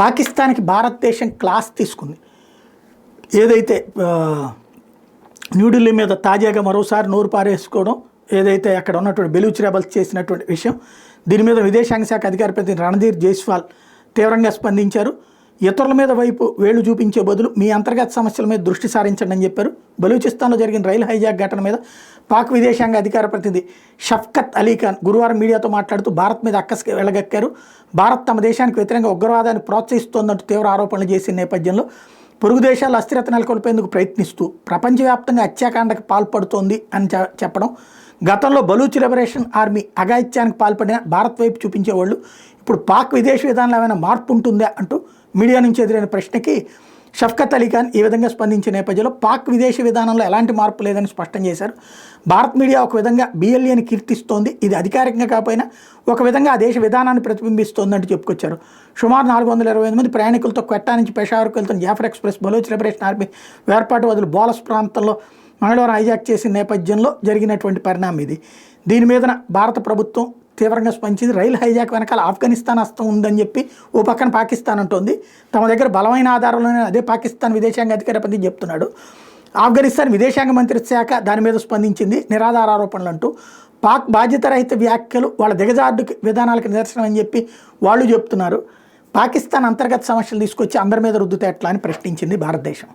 పాకిస్తాన్కి భారతదేశం క్లాస్ తీసుకుంది. ఏదైతే న్యూఢిల్లీ మీద తాజాగా మరోసారి నోరు పారేసుకోవడం, ఏదైతే అక్కడ ఉన్నటువంటి బెలూచ్ రెబల్స్ చేసినటువంటి విషయం, దీని మీద విదేశాంగ శాఖ అధికార ప్రతినిధి రణధీర్ జైస్వాల్ తీవ్రంగా స్పందించారు. ఇతరుల మీద వైపు వేళ్లు చూపించే బదులు మీ అంతర్గత సమస్యల మీద దృష్టి సారించండి అని చెప్పారు. బలూచిస్తాన్లో జరిగిన రైలు హైజాక్ ఘటన మీద పాక్ విదేశాంగ అధికార ప్రతినిధి షఫ్కత్ అలీ ఖాన్ గురువారం మీడియాతో మాట్లాడుతూ భారత్ మీద అక్కసు వెళ్ళగక్కారు. భారత్ తమ దేశానికి వ్యతిరేకంగా ఉగ్రవాదాన్ని ప్రోత్సహిస్తోందంటూ తీవ్ర ఆరోపణలు చేసిన నేపథ్యంలో పొరుగు దేశాలు అస్థిరత నెలకొల్పేందుకు ప్రయత్నిస్తూ ప్రపంచవ్యాప్తంగా హత్యాకాండకు పాల్పడుతోంది అని చెప్పడం, గతంలో బలూచ్ లిబరేషన్ ఆర్మీ అఘాయిత్యానికి పాల్పడిన భారత్ వైపు చూపించేవాళ్ళు ఇప్పుడు పాక్ విదేశ విధానంలో ఏమైనా మార్పు ఉంటుందా అంటూ మీడియా నుంచి ఎదురైన ప్రశ్నకి షఫ్కత్ అలీ ఖాన్ ఈ విధంగా స్పందించిన నేపథ్యంలో పాక్ విదేశీ విధానంలో ఎలాంటి మార్పు లేదని స్పష్టం చేశారు. భారత్ మీడియా ఒక విధంగా BLAని కీర్తిస్తోంది, ఇది అధికారికంగా కాకపోయినా ఒక విధంగా ఆ దేశ విధానాన్ని ప్రతిబింబిస్తోందంటూ చెప్పుకొచ్చారు. సుమారు 425 మంది ప్రయాణికులతో క్వెట్టా నుంచి పెషావర్కు వెళ్తున్న Jaffar Express Baloch Liberation Army వేర్పాటు వదిలి బోలస్ ప్రాంతంలో మంగళవారం హైజాక్ చేసిన నేపథ్యంలో జరిగినటువంటి పరిణామం ఇది. దీని మీద భారత ప్రభుత్వం తీవ్రంగా స్పందించింది. రైలు హైజాక్ వెనకాల ఆఫ్ఘనిస్తాన్ హస్తం ఉందని చెప్పి ఓ పక్కన పాకిస్తాన్ అంటోంది. తమ దగ్గర బలమైన ఆధారాలనే అదే పాకిస్తాన్ విదేశాంగ అధికార ప్రతినిధి చెప్తున్నాడు. ఆఫ్ఘనిస్తాన్ విదేశాంగ మంత్రిత్వ శాఖ దాని మీద స్పందించింది. నిరాధార ఆరోపణలు అంటూ పాక్ బాధ్యతారహిత వ్యాఖ్యలు వాళ్ళ దిగజార్డు విధానాలకు నిదర్శనం అని చెప్పి వాళ్ళు చెప్తున్నారు. పాకిస్తాన్ అంతర్గత సమస్యలు తీసుకొచ్చి అందరి మీద రుద్దుతే ఎట్లా అని ప్రశ్నించింది భారతదేశం.